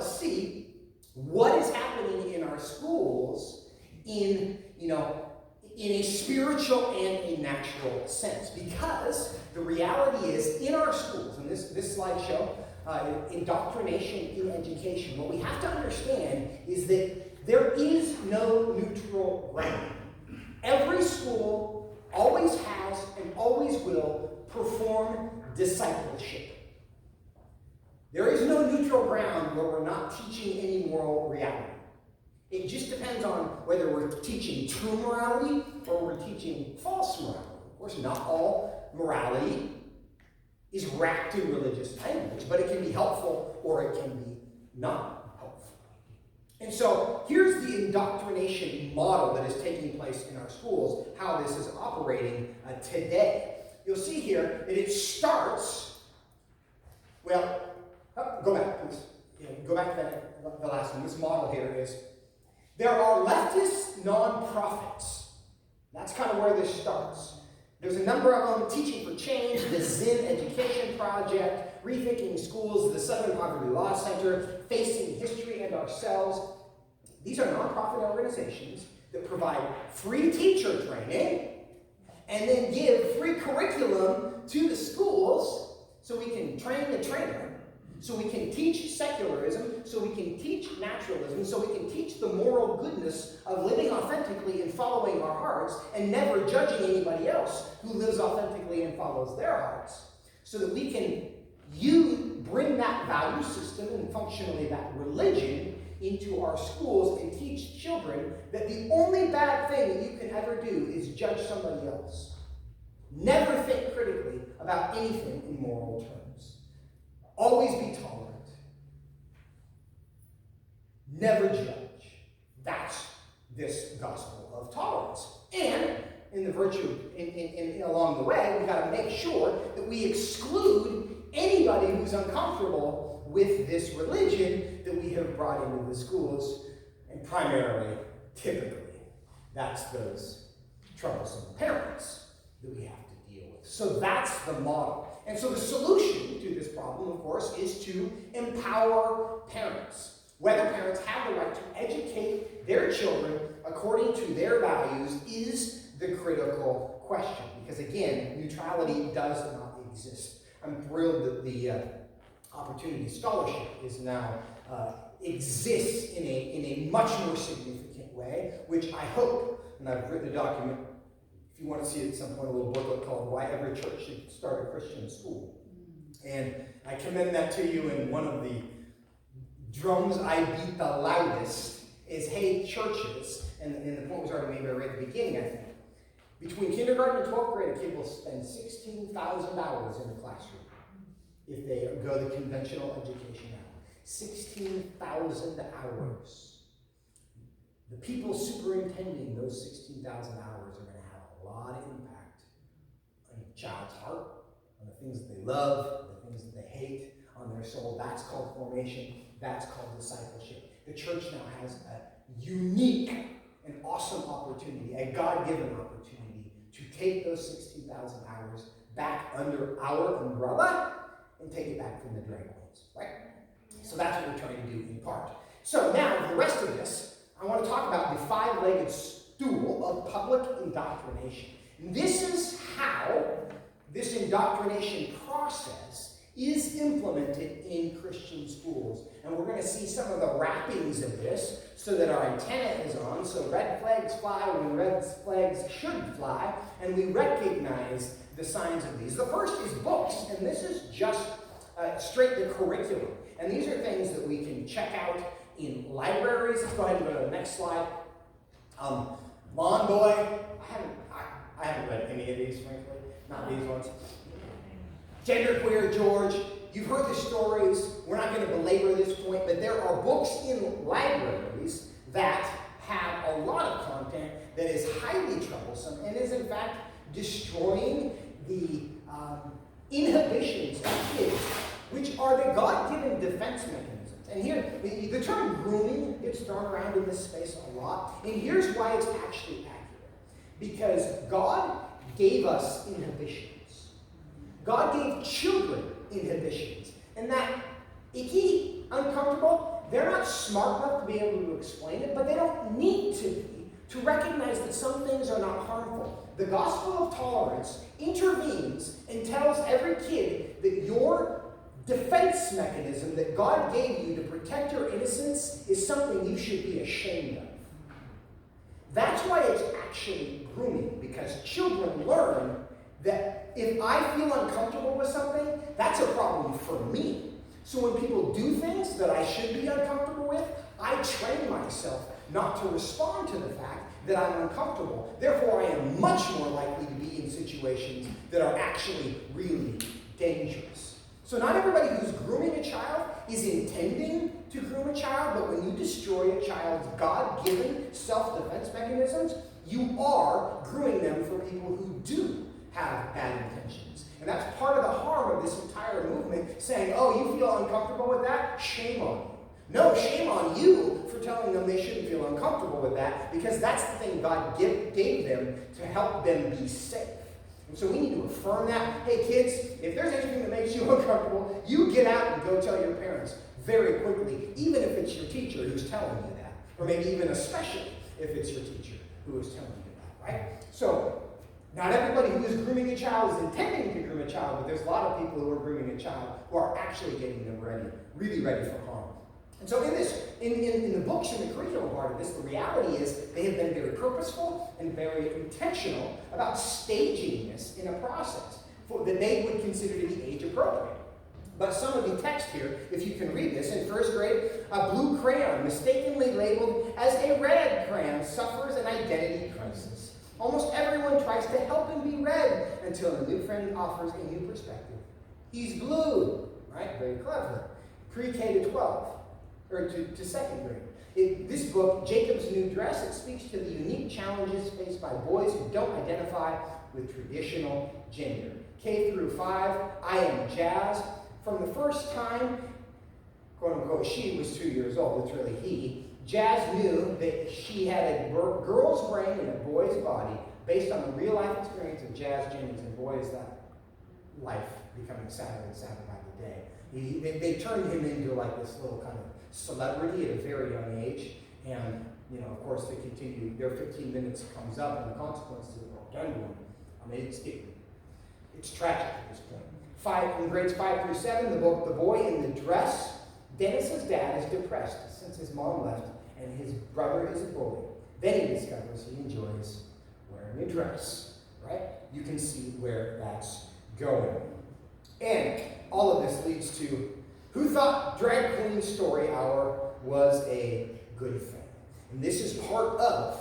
us see what is happening in our schools in a spiritual and a natural sense. Because the reality is, in our schools, and this slideshow, indoctrination in education, what we have to understand is that there is no neutral ground. Every school always has and always will perform discipleship. There is no neutral ground where we're not teaching any moral reality. It just depends on whether we're teaching true morality or we're teaching false morality. Of course, not all morality is wrapped in religious language, but it can be helpful or it can be not helpful. And so here's the indoctrination model that is taking place in our schools, how this is operating today. You'll see here that it starts, go back, please. Go back to the last one. This model here is, there are leftist nonprofits. That's kind of where this starts. There's a number of them: Teaching for Change, the Zen Education Project, Rethinking Schools, the Southern Poverty Law Center, Facing History and Ourselves. These are nonprofit organizations that provide free teacher training and then give free curriculum to the schools so we can train the trainer, so we can teach secularism, so we can teach naturalism, so we can teach the moral goodness of living authentically and following our hearts and never judging anybody else who lives authentically and follows their hearts, so that we can bring that value system and functionally that religion into our schools and teach children that the only bad thing that you can ever do is judge somebody else. Never think critically about anything in moral terms. Always be tolerant. Never judge. That's this gospel of tolerance. And in the virtue, along the way, we've got to make sure that we exclude anybody who's uncomfortable with this religion that we have brought into the schools, and primarily, typically, that's those troublesome parents that we have to deal with. So that's the model. And so the solution to this problem, of course, is to empower parents. Whether parents have the right to educate their children according to their values is the critical question. Because again, neutrality does not exist. I'm thrilled that the Opportunity Scholarship is now exists in a much more significant way, which I hope, and I've written a document, if you want to see it at some point, a little booklet called Why Every Church Should Start a Christian School. And I commend that to you, and one of the drums I beat the loudest is, hey, churches, and the point was already made right at the beginning, I think. Between kindergarten and 12th grade, a kid will spend 16,000 hours in the classroom if they go the conventional education route. 16,000 hours. The people superintending those 16,000 hours are going to have a lot of impact on a child's heart, on the things that they love, the things that they hate, on their soul. That's called formation. That's called discipleship. The church now has a unique and awesome opportunity, a God-given opportunity, to take those 16,000 hours back under our umbrella and take it back from the drag queens, right? So that's what we're trying to do in part. So now, the rest of this, I want to talk about the five-legged stool of public indoctrination. And this is how this indoctrination process is implemented in Christian schools. And we're going to see some of the wrappings of this so that our antenna is on, so red flags fly when red flags should fly, and we recognize the signs of these. The first is books, and this is just straight the curriculum. And these are things that we can check out in libraries. Let's go ahead and go to the next slide. Lawn Boy, I haven't read any of these, frankly, not these ones. Genderqueer George, you've heard the stories. We're not going to belabor this point, but there are books in libraries that have a lot of content that is highly troublesome and is in fact destroying the inhibitions of kids, which are the God-given defense mechanisms. And here, the term grooming gets thrown around in this space a lot, and here's why it's actually accurate. Because God gave us inhibitions. God gave children inhibitions. And that icky, uncomfortable, they're not smart enough to be able to explain it, but they don't need to be to recognize that some things are not harmful. The gospel of tolerance intervenes and tells every kid that your defense mechanism that God gave you to protect your innocence is something you should be ashamed of. That's why it's actually grooming, because children learn that if I feel uncomfortable with something, that's a problem for me. So when people do things that I should be uncomfortable with, I train myself not to respond to the fact that I'm uncomfortable. Therefore, I am much more likely to be in situations that are actually really dangerous. So not everybody who's grooming a child is intending to groom a child, but when you destroy a child's God-given self-defense mechanisms, you are grooming them for people who do have bad intentions. And that's part of the harm of this entire movement, saying, oh, you feel uncomfortable with that? Shame on you. No, shame on you for telling them they shouldn't feel uncomfortable with that, because that's the thing God gave them to help them be safe. And so we need to affirm that. Hey, kids, if there's anything that makes you uncomfortable, you get out and go tell your parents very quickly, even if it's your teacher who's telling you that, or maybe even especially if it's your teacher who is telling you that, right? So not everybody who is grooming a child is intending to groom a child, but there's a lot of people who are grooming a child who are actually getting them ready, really ready for harm. And so in the books and the curriculum part of this, the reality is they have been very purposeful and very intentional about staging this in a process that they would consider to be age appropriate. But some of the text here, if you can read this, in first grade, a blue crayon mistakenly labeled as a red crayon suffers an identity crisis. Almost everyone tries to help him be red until a new friend offers a new perspective. He's blue, right? Very clever. Pre-K to 12. Or to second grade. This book, Jacob's New Dress, it speaks to the unique challenges faced by boys who don't identify with traditional gender. K through 5, I am Jazz. From the first time, quote unquote, she was 2 years old, it's really he, Jazz knew that she had a girl's brain and a boy's body based on the real life experience of Jazz Jennings, and boy is that life becoming sadder and sadder by the day. They turned him into like this little kind of celebrity at a very young age, and of course, they continue. Their 15 minutes comes up, and the consequences are done to them. I mean, it's tragic at this point. In grades 5 through 7, the book, The Boy in the Dress. Dennis's dad is depressed since his mom left, and his brother is a bully. Then he discovers he enjoys wearing a dress. Right? You can see where that's going, and all of this leads to. Who thought Drag Queen Story Hour was a good thing? And this is part of,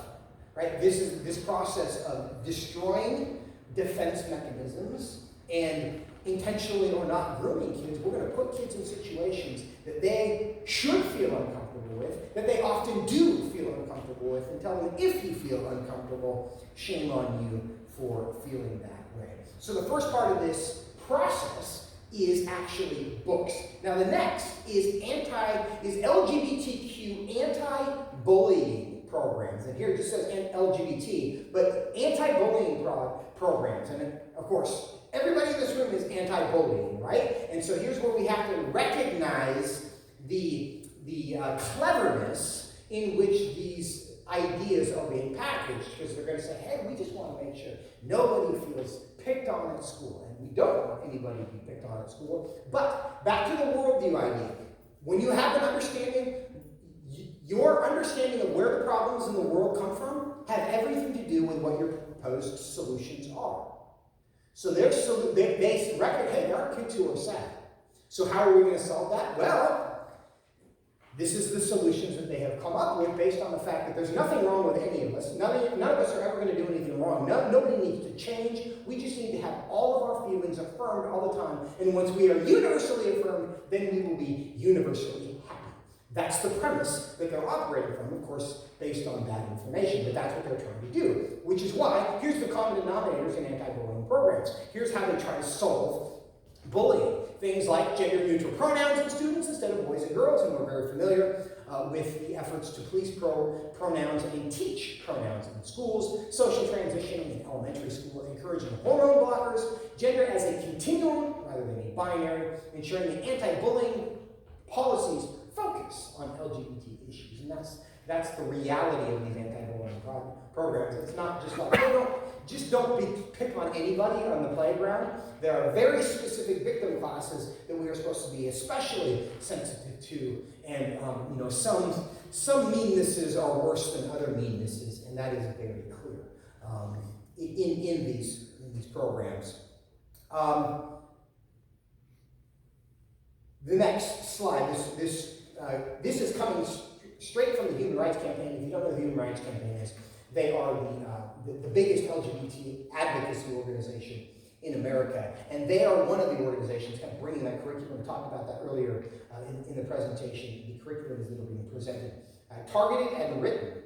right, this process of destroying defense mechanisms and intentionally or not grooming kids. We're going to put kids in situations that they should feel uncomfortable with, that they often do feel uncomfortable with, and tell them if you feel uncomfortable, shame on you for feeling that way. So the first part of this process is actually books. Now the next is LGBTQ anti-bullying programs. And here it just says LGBT, but anti-bullying programs. And of course, everybody in this room is anti-bullying, right? And so here's where we have to recognize the cleverness in which these ideas are being packaged, because they're going to say, hey, we just want to make sure nobody feels picked on at school. And we don't want anybody to be picked on at school. But back to the worldview idea. When you have an understanding, your understanding of where the problems in the world come from have everything to do with what your proposed solutions are. So they reckon, hey, there are kids who are sad. So how are we going to solve that? Well, this is the solutions that they have come up with based on the fact that there's nothing wrong with any of us. None of us are ever going to do anything wrong. Nobody needs to change. We just need to have all of our feelings affirmed all the time. And once we are universally affirmed, then we will be universally happy. That's the premise that they're operating from, of course, based on that information. But that's what they're trying to do, which is why here's the common denominators in anti-bullying programs. Here's how they try to solve bullying. Things like gender-neutral pronouns in students instead of boys and girls, and we're very familiar with the efforts to police pronouns and teach pronouns in schools, social transition in elementary school, encouraging hormone blockers, gender as a continuum rather than a binary, ensuring that anti-bullying policies focus on class. That's the reality of these anti-bullying programs. It's not just like, oh, don't pick on anybody on the playground. There are very specific victim classes that we are supposed to be especially sensitive to, and some meannesses are worse than other meannesses, and that is very clear in these programs. The next slide. This is coming straight from the Human Rights Campaign. If you don't know what the Human Rights Campaign is, they are the biggest LGBT advocacy organization in America, and they are one of the organizations kind of bringing that curriculum. We talked about that earlier in the presentation. The curriculums that are being presented, targeted and written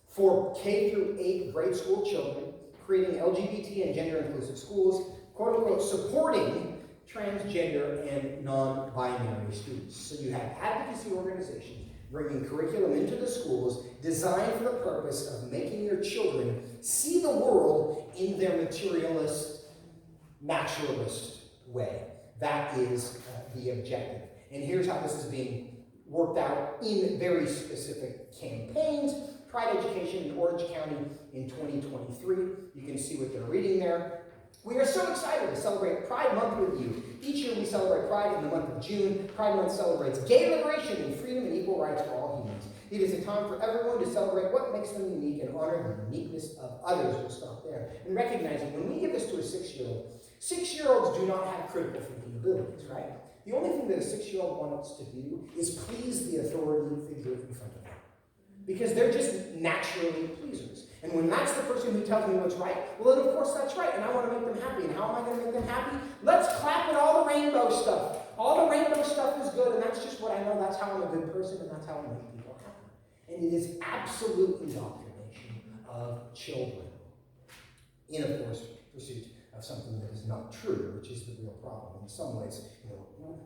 for K through 8 grade school children, creating LGBT and gender inclusive schools, quote unquote, supporting transgender and non-binary students. So you have advocacy organizations bringing curriculum into the schools designed for the purpose of making your children see the world in their materialist, naturalist way. That is the objective. And here's how this is being worked out in very specific campaigns. Pride Education in Orange County in 2023. You can see what they're reading there. We are so excited to celebrate Pride Month with you. Each year we celebrate Pride in the month of June. Pride Month celebrates gay liberation and freedom and equal rights for all humans. It is a time for everyone to celebrate what makes them unique and honor the uniqueness of others. We'll stop there. And recognizing when we give this to a 6-year-old, 6-year-olds do not have critical thinking abilities, right? The only thing that a 6-year-old wants to do is please the authority figure in front of them. Because they're just naturally pleasers. And when that's the person who tells me what's right, well, then of course that's right, and I want to make them happy. And how am I going to make them happy? Let's clap at all the rainbow stuff. All the rainbow stuff is good, and that's just what I know. That's how I'm a good person, and that's how I make people happy. And it is absolute indoctrination of children in, of course, pursuit of something that is not true, which is the real problem. In some ways,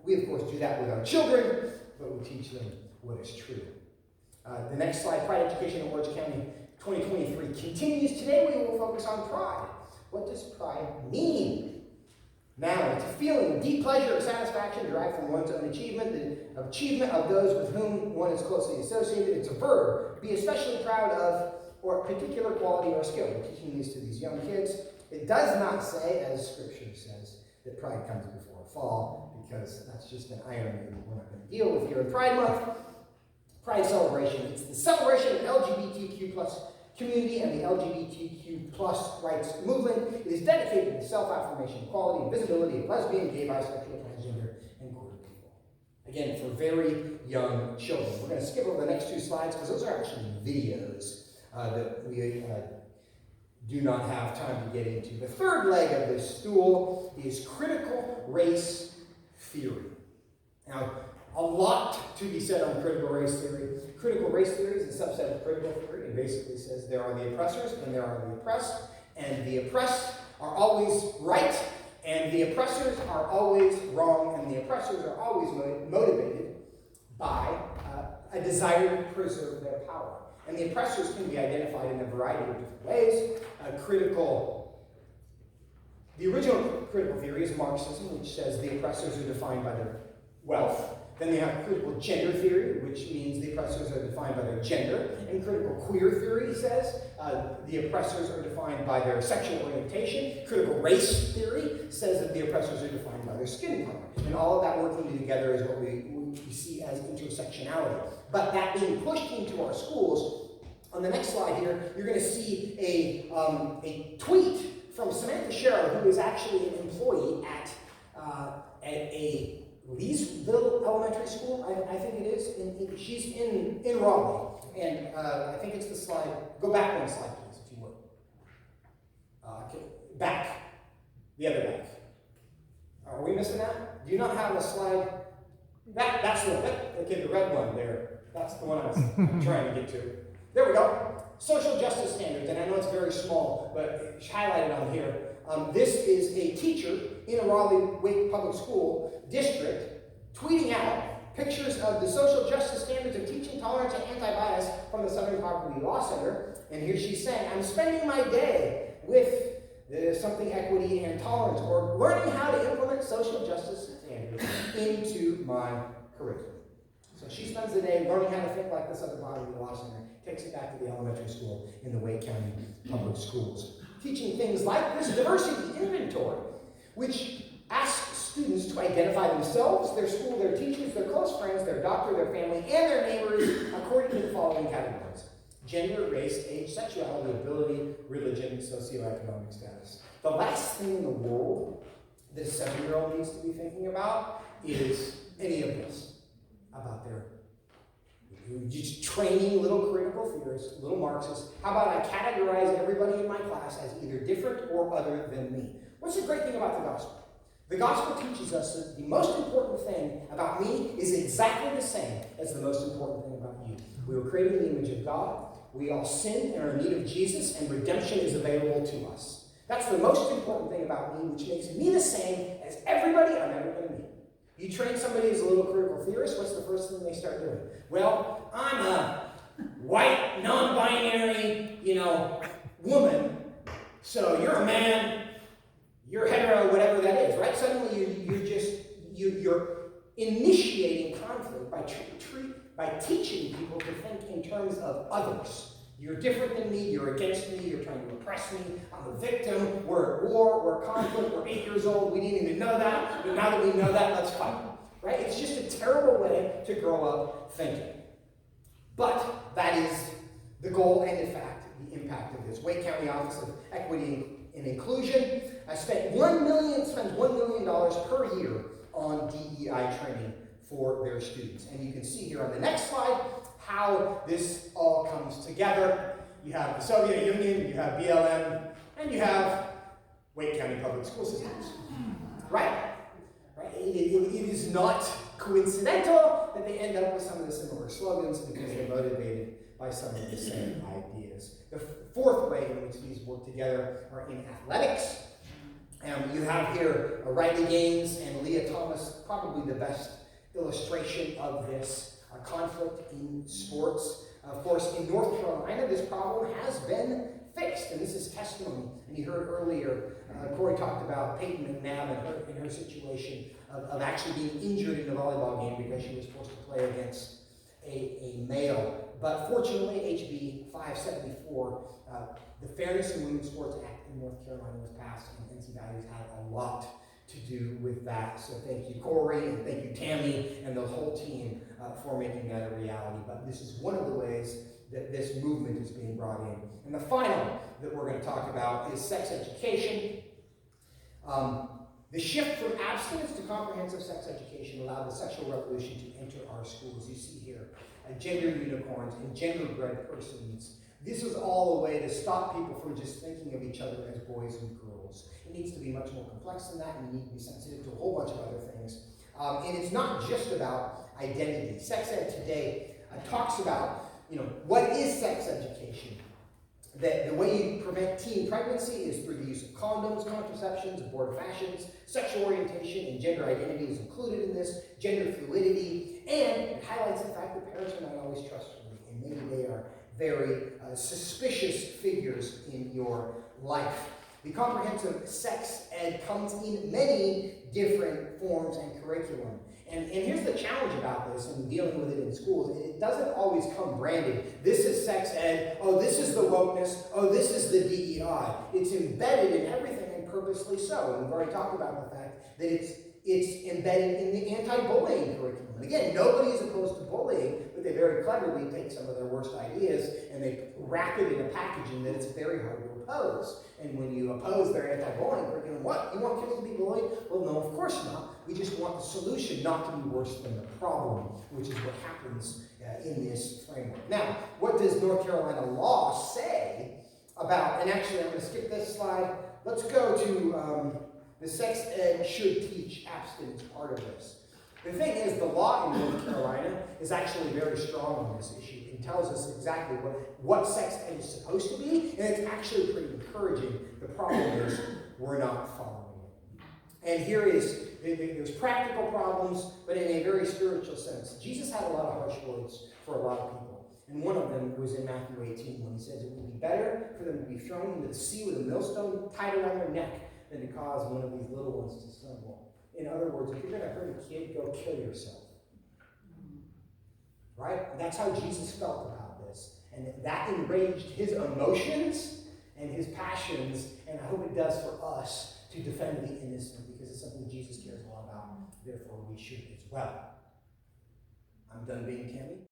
we of course do that with our children, but we teach them what is true. The next slide, Pride Education in Orange County 2023 continues. Today we will focus on pride. What does pride mean? Now, it's a feeling of deep pleasure or satisfaction derived from one's own achievement, the achievement of those with whom one is closely associated. It's a verb. Be especially proud of or particular quality or skill. We're teaching these to these young kids. It does not say, as Scripture says, that pride comes before a fall, because that's just an irony that we're not going to deal with here in Pride Month. Pride celebration. It's the celebration of LGBTQ plus community and the LGBTQ plus rights movement. It is dedicated to self-affirmation, equality, and visibility of lesbian, gay, bisexual, transgender, and queer people. Again, for very young children. We're going to skip over the next 2 slides because those are actually videos that we do not have time to get into. The third leg of this stool is critical race theory. Now, a lot to be said on critical race theory. Critical race theory is a subset of critical theory. It basically says there are the oppressors and there are the oppressed, and the oppressed are always right, and the oppressors are always wrong, and the oppressors are always motivated by a desire to preserve their power. And the oppressors can be identified in a variety of different ways. The original critical theory is Marxism, which says the oppressors are defined by their wealth. Then they have critical gender theory, which means the oppressors are defined by their gender. And critical queer theory says the oppressors are defined by their sexual orientation. Critical race theory says that the oppressors are defined by their skin color. And all of that working together is what we see as intersectionality. But that being pushed into our schools, on the next slide here, you're going to see a tweet from Samantha Sherrill, who is actually an employee at a Leesville Elementary School, I think it is. She's in Raleigh. And I think it's the slide. Go back 1 slide, please, if you would. Okay. Back. The other back. Are we missing that? Do you not have a slide? That's the one. Okay, the red one there. That's the one I'm trying to get to. There we go. Social justice standards. And I know it's very small, but it's highlighted on here. This is a teacher in a Raleigh-Wake public school district tweeting out pictures of the social justice standards of teaching tolerance and anti-bias from the Southern Poverty Law Center. And here she's saying, I'm spending my day with something equity and tolerance, or learning how to implement social justice standards into my curriculum. So she spends the day learning how to think like this other body we lost in her, takes it back to the elementary school in the Wake County Public Schools, teaching things like this diversity inventory, which asks students to identify themselves, their school, their teachers, their close friends, their doctor, their family, and their neighbors according to the following categories: gender, race, age, sexuality, ability, religion, socioeconomic status. The last thing in the world that a 7-year-old needs to be thinking about is any of this about their just training little critical theorists, little Marxists. How about I categorize everybody in my class as either different or other than me? What's the great thing about the gospel? The gospel teaches us that the most important thing about me is exactly the same as the most important thing about you. We were created in the image of God. We all sin and are in need of Jesus, and redemption is available to us. That's the most important thing about me, which makes me the same as everybody I'm ever going to meet. You train somebody as a little critical theorist, what's the first thing they start doing? Well, I'm a white, non-binary, woman, so you're a man, you're hetero, whatever that is, right? Suddenly you're initiating conflict by teaching people to think in terms of others. You're different than me, you're against me, you're trying to oppress me, I'm a victim, we're at war, we're at conflict, we're 8 years old, we didn't even know that, but now that we know that, let's fight. Right? It's just a terrible way to grow up thinking. But that is the goal and, in fact, the impact of this. Wake County Office of Equity and Inclusion spends $1 million per year on DEI training for their students. And you can see here on the next slide how this all comes together. You have the Soviet Union, you have BLM, and you have Wake County Public School Systems. Right? It is not coincidental that they end up with some of the similar slogans because they're motivated by some of the same ideas. The fourth way in which these work together are in athletics. You have here Riley Gaines and Leah Thomas, probably the best illustration of this conflict in sports. Of course, in North Carolina, this problem has been fixed, and this is testimony. And you heard earlier, Corey talked about Peyton McNabb and her situation of actually being injured in a volleyball game because she was forced to play against a male. But fortunately, HB 574, the Fairness in Women's Sports Act in North Carolina was passed, and NC Values had a lot to do with that. So thank you, Corey, and thank you, Tammy, and the whole team for making that a reality. But this is one of the ways that this movement is being brought in. And the final that we're going to talk about is sex education. The shift from abstinence to comprehensive sex education allowed the sexual revolution to enter our schools. You see here, gender unicorns and gender-bred persons. This is all a way to stop people from just thinking of each other as boys and girls. It needs to be much more complex than that, and you need to be sensitive to a whole bunch of other things. And it's not just about identity. Sex ed today talks about, what is sex education? That the way you prevent teen pregnancy is through the use of condoms, contraceptions, abortifacients, sexual orientation, and gender identity is included in this, gender fluidity, and it highlights the fact that parents are not always trustworthy, and maybe they are very suspicious figures in your life. The comprehensive sex ed comes in many different forms and curriculum. And here's the challenge about this and dealing with it in schools. It doesn't always come branded. This is sex ed. Oh, this is the wokeness. Oh, this is the DEI. It's embedded in everything, and purposely so. And we've already talked about the fact that it's embedded in the anti-bullying curriculum. And again, nobody is opposed to bullying, but they very cleverly take some of their worst ideas and they wrap it in a packaging that it's very hard to oppose. And when you oppose their anti-bullying curriculum, what? You want kids to be bullied? Well, no, of course not. We just want the solution not to be worse than the problem, which is what happens in this framework. Now, what does North Carolina law say about, and actually I'm going to skip this slide. Let's go to the sex ed should teach abstinence part of this. The thing is, the law in North Carolina is actually very strong on this issue. It tells us exactly what sex ed is supposed to be, and it's actually pretty encouraging. The problem is we're not following it. And there's practical problems, but in a very spiritual sense. Jesus had a lot of harsh words for a lot of people. And one of them was in Matthew 18 when he says it would be better for them to be thrown into the sea with a millstone tied around their neck than to cause one of these little ones to stumble. In other words, if you're going to hurt a kid, go kill yourself. right? That's how Jesus felt about this. And that enraged his emotions and his passions, and I hope it does for us to defend the innocent, because it's something Jesus cares a lot about. Therefore, we should as well. I'm done being Tammy.